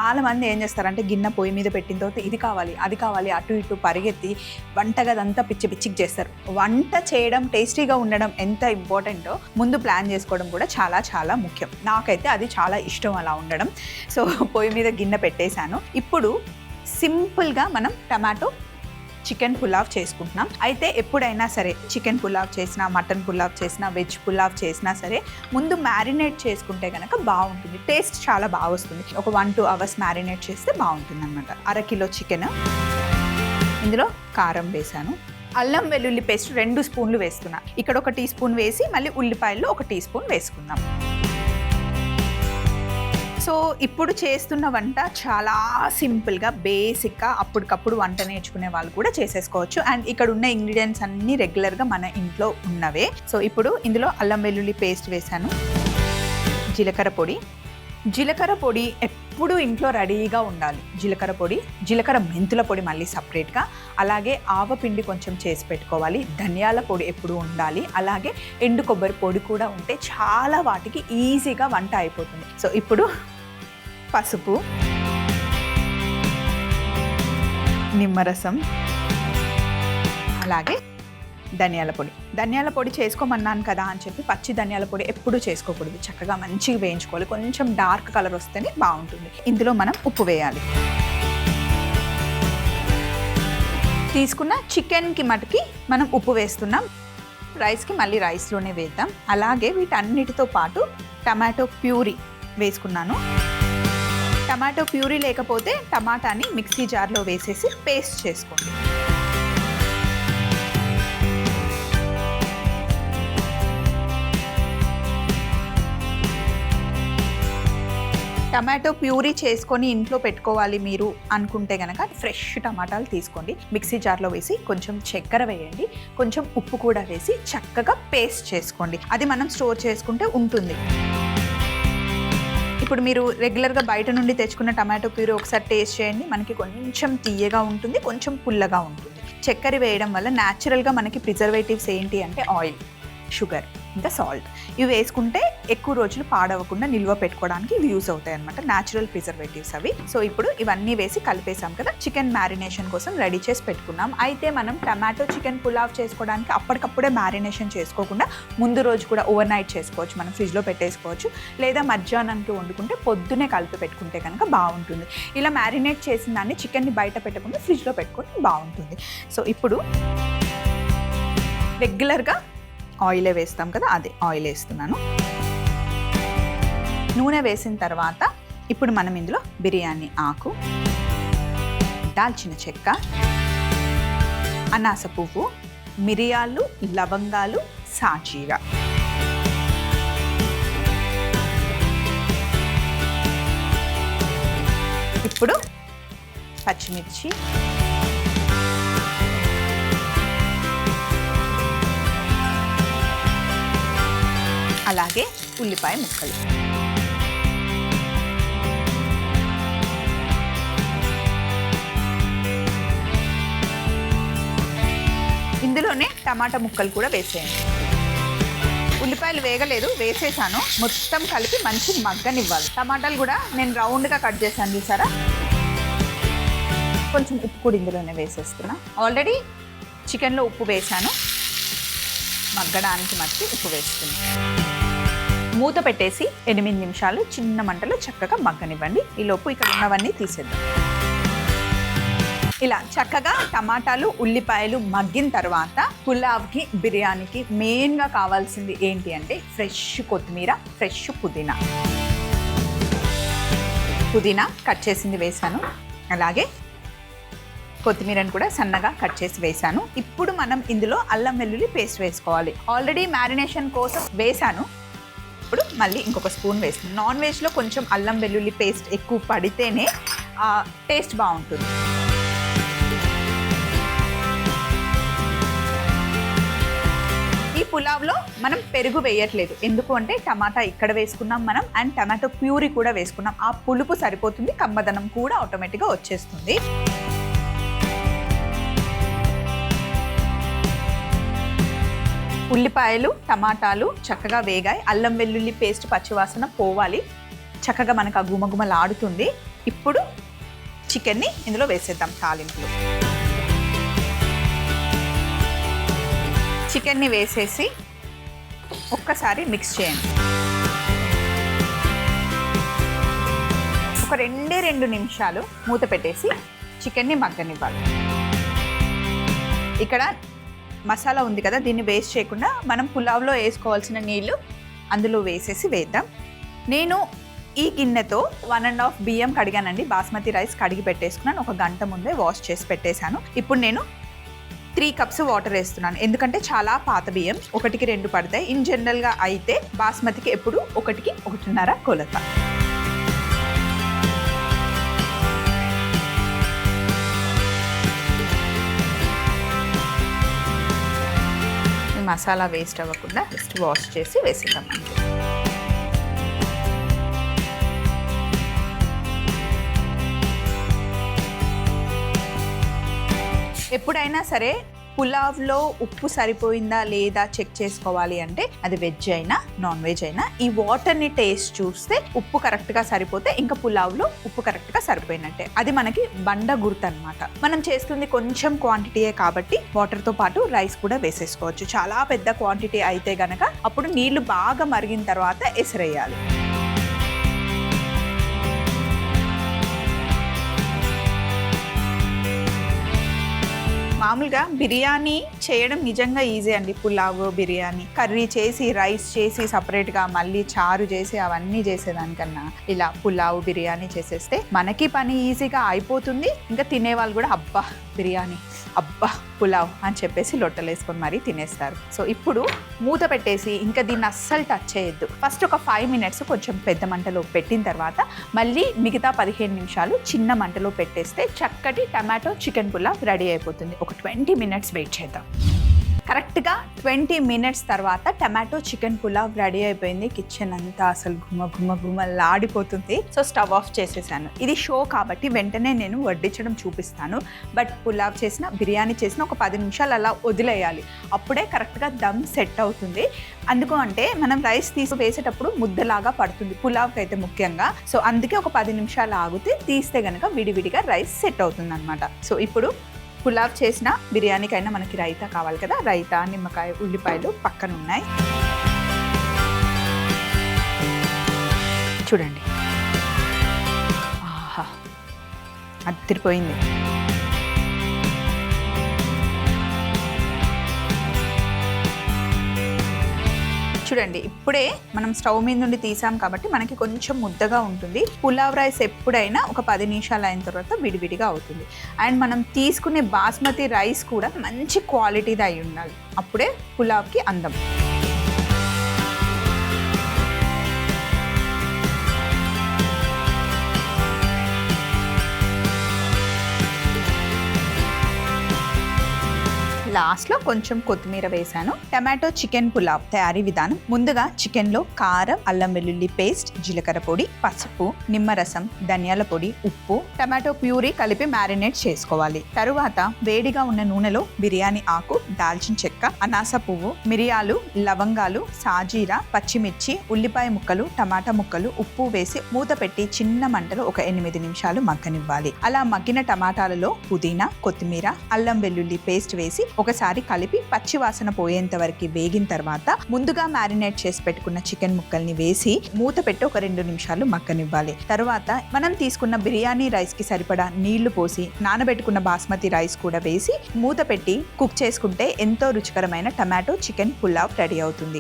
చాలామంది ఏం చేస్తారంటే గిన్నె పొయ్యి మీద పెట్టిన తర్వాత ఇది కావాలి అది కావాలి అటు ఇటు పరిగెత్తి వంటగదంతా పిచ్చి పిచ్చికి చేస్తారు. వంట చేయడం టేస్టీగా ఉండడం ఎంత ఇంపార్టెంటో ముందు ప్లాన్ చేసుకోవడం కూడా చాలా చాలా ముఖ్యం. నాకైతే అది చాలా ఇష్టం అలా ఉండడం. సో పొయ్యి మీద గిన్నె పెట్టేశాను. ఇప్పుడు సింపుల్గా మనం టమాటో చికెన్ పులావ్ చేసుకుంటున్నాం. అయితే ఎప్పుడైనా సరే చికెన్ పులావ్ చేసినా, మటన్ పులావ్ చేసినా, వెజ్ పులావ్ చేసినా సరే ముందు మ్యారినేట్ చేసుకుంటే కనుక బాగుంటుంది. టేస్ట్ చాలా బాగా వస్తుంది. ఒక 1-2 అవర్స్ మ్యారినేట్ చేస్తే బాగుంటుంది అనమాట. 1/2 కిలో చికెన్, ఇందులో కారం వేసాను. అల్లం వెల్లుల్లి పేస్ట్ 2 స్పూన్లు వేస్తున్నా. ఇక్కడ 1 టీ స్పూన్ వేసి మళ్ళీ ఉల్లిపాయల్లో 1 టీ స్పూన్ వేసుకుందాం. సో ఇప్పుడు చేస్తున్న వంట చాలా సింపుల్గా, బేసిక్గా అప్పటికప్పుడు వంట నేర్చుకునే వాళ్ళు కూడా చేసేసుకోవచ్చు. అండ్ ఇక్కడ ఉన్న ఇంగ్రీడియంట్స్ అన్నీ రెగ్యులర్గా మన ఇంట్లో ఉన్నవే. సో ఇప్పుడు ఇందులో అల్లం వెల్లుల్లి పేస్ట్ వేసాను. జీలకర్ర పొడి ఎప్పుడు ఇంట్లో రెడీగా ఉండాలి. జీలకర్ర మెంతుల పొడి మళ్ళీ సపరేట్గా, అలాగే ఆవపిండి కొంచెం చేసి పెట్టుకోవాలి. ధనియాల పొడి ఎప్పుడు ఉండాలి. అలాగే ఎండు కొబ్బరి పొడి కూడా ఉంటే చాలా వాటికి ఈజీగా వంట అయిపోతుంది. సో ఇప్పుడు పసుపు, నిమ్మరసం, అలాగే ధనియాల పొడి చేసుకోమన్నాను కదా అని చెప్పి పచ్చి ధనియాల పొడి ఎప్పుడూ చేసుకోకూడదు. చక్కగా మంచిగా వేయించుకోవాలి. కొంచెం డార్క్ కలర్ వస్తేనే బాగుంటుంది. ఇందులో మనం ఉప్పు వేయాలి. తీసుకున్న చికెన్కి మటుకి మనం ఉప్పు వేస్తున్నాం. రైస్కి మళ్ళీ రైస్లోనే వేద్దాం. అలాగే వీటన్నిటితో పాటు టమాటో ప్యూరీ వేసుకున్నాను. టమాటో ప్యూరీ లేకపోతే టమాటాని మిక్సీ జార్లో వేసేసి పేస్ట్ చేసుకోండి. టమాటో ప్యూరీ చేసుకొని ఇంట్లో పెట్టుకోవాలి మీరు అనుకుంటే కనుక ఫ్రెష్ టమాటాలు తీసుకోండి. మిక్సీ జార్లో వేసి కొంచెం చక్కెర వేయండి, కొంచెం ఉప్పు కూడా వేసి చక్కగా పేస్ట్ చేసుకోండి. అది మనం స్టోర్ చేసుకుంటే ఉంటుంది. ఇప్పుడు మీరు రెగ్యులర్గా బయట నుండి తెచ్చుకున్న టమాటో ప్యూరీ ఒకసారి టేస్ట్ చేయండి. మనకి కొంచెం తీయగా ఉంటుంది, కొంచెం పుల్లగా ఉంటుంది. చక్కెర వేయడం వల్ల న్యాచురల్గా మనకి ప్రిజర్వేటివ్స్ ఏంటి అంటే ఆయిల్, షుగర్, ఇంకా సాల్ట్, ఇవి వేసుకుంటే ఎక్కువ రోజులు పాడవకుండా నిల్వ పెట్టుకోవడానికి ఇవి యూస్ అవుతాయి అనమాట. న్యాచురల్ ప్రిజర్వేటివ్స్ అవి. సో ఇప్పుడు ఇవన్నీ వేసి కలిపేసాం కదా. చికెన్ మ్యారినేషన్ కోసం రెడీ చేసి పెట్టుకున్నాం. అయితే మనం టమాటో చికెన్ పులావ్ చేసుకోవడానికి అప్పటికప్పుడే మ్యారినేషన్ చేసుకోకుండా ముందు రోజు కూడా ఓవర్ నైట్ చేసుకోవచ్చు. మనం ఫ్రిడ్జ్లో పెట్టేసుకోవచ్చు. లేదా మధ్యాహ్నానికి వండుకుంటే పొద్దునే కలిపి పెట్టుకుంటే కనుక బాగుంటుంది. ఇలా మ్యారినేట్ చేసిన దాన్ని చికెన్ని బయట పెట్టకుండా ఫ్రిడ్జ్లో పెట్టుకుంటే బాగుంటుంది. సో ఇప్పుడు రెగ్యులర్గా ఆయిలే వేస్తాం కదా, అదే ఆయిల్ వేస్తున్నాను. నూనె వేసిన తర్వాత ఇప్పుడు మనం ఇందులో బిర్యానీ ఆకు, దాల్చిన చెక్క, అనాస పువ్వు, మిరియాలు, లవంగాలు, సాజీరా, ఇప్పుడు పచ్చిమిర్చి, అలాగే ఉల్లిపాయ ముక్కలు. ఇందులోనే టమాటా ముక్కలు కూడా వేసేయండి. ఉల్లిపాయలు వేగలేదు, వేసేసాను. మొత్తం కలిపి మంచి మగ్గనివ్వాలి. టమాటాలు కూడా నేను రౌండ్గా కట్ చేశాను చూసారా. కొంచెం ఉప్పు కూడా ఇందులోనే వేసేస్తున్నా. ఆల్రెడీ చికెన్లో ఉప్పు వేసాను. మగ్గడానికి మట్టి ఉప్పు వేస్తున్నాను. మూత పెట్టేసి 8 నిమిషాలు చిన్న మంటలో చక్కగా మగ్గనివ్వండి. ఈలోపు ఇక్కడ ఉన్నవన్నీ తీసేద్దాం. ఇలా చక్కగా టమాటాలు, ఉల్లిపాయలు మగ్గిన తర్వాత పులావ్కి, బిర్యానీకి మెయిన్గా కావాల్సింది ఏంటి అంటే ఫ్రెష్ కొత్తిమీర, ఫ్రెష్ పుదీనా కట్ చేసింది వేసాను. అలాగే కొత్తిమీరని కూడా సన్నగా కట్ చేసి వేసాను. ఇప్పుడు మనం ఇందులో అల్లం వెల్లుల్లి పేస్ట్ వేసుకోవాలి. ఆల్రెడీ మ్యారినేషన్ కోసం వేసాను. ఇప్పుడు మళ్ళీ ఇంకొక స్పూన్ వేస్తాను. నాన్ వెజ్లో కొంచెం అల్లం వెల్లుల్లి పేస్ట్ ఎక్కువ పడితేనే టేస్ట్ బాగుంటుంది. ఈ పులావ్లో మనం పెరుగు వేయట్లేదు. ఎందుకు అంటే టమాటా ఇక్కడ వేసుకున్నాం మనం, అండ్ టమాటో ప్యూరీ కూడా వేసుకున్నాం. ఆ పులుపు సరిపోతుంది, కమ్మదనం కూడా ఆటోమేటిక్గా వచ్చేస్తుంది. ఉల్లిపాయలు, టమాటాలు చక్కగా వేగాయి. అల్లం వెల్లుల్లి పేస్ట్ పచ్చివాసన పోవాలి. చక్కగా మనకు ఆ గుమగుమలాడుతుంది. ఇప్పుడు చికెన్ని ఇందులో వేసేద్దాం తాలింపులో. చికెన్ని వేసేసి ఒక్కసారి మిక్స్ చేయండి. ఒక 2 నిమిషాలు మూత పెట్టేసి చికెన్ని మగ్గనివ్వాలి. ఇక్కడ మసాలా ఉంది కదా, దీన్ని వేస్ట్ చేయకుండా మనం పులావ్లో వేసుకోవాల్సిన నీళ్ళు అందులో వేసేసి వేద్దాం. నేను ఈ గిన్నెతో 1.5 బియ్యం కడిగానండి. బాస్మతి రైస్ కడిగి పెట్టేసుకున్నాను. 1 గంట ముందే వాష్ చేసి పెట్టేశాను. ఇప్పుడు నేను 3 కప్స్ వాటర్ వేస్తున్నాను. ఎందుకంటే చాలా పాత బియ్యం, 1కి 2 పడతాయి. ఇన్ జనరల్గా అయితే బాస్మతికి ఎప్పుడు 1కి 1.5 కొలత. మసాలా వేస్ట్ అవ్వకుండా జస్ట్ వాష్ చేసి వేసేద్దాం అంతే. ఎప్పుడైనా సరే పులావ్లో ఉప్పు సరిపోయిందా లేదా చెక్ చేసుకోవాలి అంటే అది వెజ్ అయినా నాన్ వెజ్ అయినా ఈ వాటర్ని టేస్ట్ చూస్తే ఉప్పు కరెక్ట్గా సరిపోతే ఇంకా పులావ్లో ఉప్పు కరెక్ట్గా సరిపోయినట్టే. అది మనకి బండ గుర్తు అనమాట. మనం చేస్తుంది కొంచెం క్వాంటిటీయే కాబట్టి వాటర్తో పాటు రైస్ కూడా వేసేసుకోవచ్చు. చాలా పెద్ద క్వాంటిటీ అయితే గనక అప్పుడు నీళ్లు బాగా మరిగిన తర్వాత ఎసరేయాలి. మామూలుగా బిర్యానీ చేయడం నిజంగా ఈజీ అండి. పులావ్, బిర్యానీ, కర్రీ చేసి రైస్ చేసి సపరేట్గా మళ్ళీ చారు చేసి అవన్నీ చేసేదానికన్నా ఇలా పులావ్ బిర్యానీ చేసేస్తే మనకి పని ఈజీగా అయిపోతుంది. ఇంకా తినేవాళ్ళు కూడా అబ్బా బిర్యానీ, అబ్బా పులావ్ అని చెప్పేసి లొట్టలేసుకొని మరీ తినేస్తారు. సో ఇప్పుడు మూత పెట్టేసి ఇంకా దీన్ని అస్సలు టచ్ చేయొద్దు. ఫస్ట్ ఒక 5 మినిట్స్ కొంచెం పెద్ద మంటలో పెట్టిన తర్వాత మళ్ళీ మిగతా 15 నిమిషాలు చిన్న మంటలో పెట్టేస్తే చక్కటి టమాటో చికెన్ పులావ్ రెడీ అయిపోతుంది. ఒక 20 మినిట్స్ వెయిట్ చేద్దాం. కరెక్ట్గా 20 మినిట్స్ తర్వాత టమాటో చికెన్ పులావ్ రెడీ అయిపోయింది. కిచెన్ అంతా అసలు గుమ్మలాడిపోతుంది. సో స్టవ్ ఆఫ్ చేసేసాను. ఇది షో కాబట్టి వెంటనే నేను వడ్డించడం చూపిస్తాను. బట్ పులావ్ చేసిన, బిర్యానీ చేసిన ఒక 10 నిమిషాలు అలా వదిలేయాలి. అప్పుడే కరెక్ట్గా దమ్ సెట్ అవుతుంది. అందుకు అంటే మనం రైస్ తీసి వేసేటప్పుడు ముద్దలాగా పడుతుంది పులావ్కి అయితే ముఖ్యంగా. సో అందుకే ఒక 10 నిమిషాలు ఆగితే తీస్తే కనుక విడివిడిగా రైస్ సెట్ అవుతుంది అనమాట. సో ఇప్పుడు పులావ్ చేసిన బిర్యానీకైనా మనకి రైతా కావాలి కదా, రైతా, నిమ్మకాయ, ఉల్లిపాయలు పక్కన ఉన్నాయి. చూడండి, ఆహా అదిరిపోయింది. చూడండి, ఇప్పుడే మనం స్టవ్ మీద నుండి తీసాం కాబట్టి మనకి కొంచెం ముద్దగా ఉంటుంది. పులావ్ రైస్ ఎప్పుడైనా ఒక 10 నిమిషాలు అయిన తర్వాత విడివిడిగా అవుతుంది. అండ్ మనం తీసుకునే బాస్మతి రైస్ కూడా మంచి క్వాలిటీది అయి ఉండాలి. అప్పుడే పులావ్కి అందం. లాస్ట్లో కొంచెం కొత్తిమీర వేసాను. టమాటో చికెన్ పులావ్ తయారీ విధానం: ముందుగా చికెన్లో కారం, అల్లం వెల్లుల్లి పేస్ట్, జీలకర్ర పొడి, పసుపు, నిమ్మరసం, ధనియాల పొడి, ఉప్పు, టమాటో ప్యూరీ కలిపి మ్యారినేట్ చేసుకోవాలి. తరువాత వేడిగా ఉన్న నూనెలో బిర్యానీ ఆకు, దాల్చిన చెక్క, అనాస పువ్వు, మిరియాలు, లవంగాలు, సాజీరా, పచ్చిమిర్చి, ఉల్లిపాయ ముక్కలు, టమాటా ముక్కలు, ఉప్పు వేసి మూత పెట్టి చిన్న మంటలో ఒక 8 నిమిషాలు మగ్గనివ్వాలి. అలా మగ్గిన టమాటాలలో పుదీనా, కొత్తిమీర, అల్లం వెల్లుల్లి పేస్ట్ వేసి ఒకసారి కలిపి పచ్చి వాసన పోయేంత వరకు వేగిన తర్వాత ముందుగా మ్యారినేట్ చేసి పెట్టుకున్న చికెన్ ముక్కల్ని వేసి మూత పెట్టి ఒక 2 నిమిషాలు మగ్గనివ్వాలి. తర్వాత మనం తీసుకున్న బిర్యానీ రైస్ కి సరిపడా నీళ్లు పోసి నానబెట్టుకున్న బాస్మతి రైస్ కూడా వేసి మూత పెట్టి కుక్ చేసుకుంటే ఎంతో రుచికరమైన టమాటో చికెన్ పులావ్ రెడీ అవుతుంది.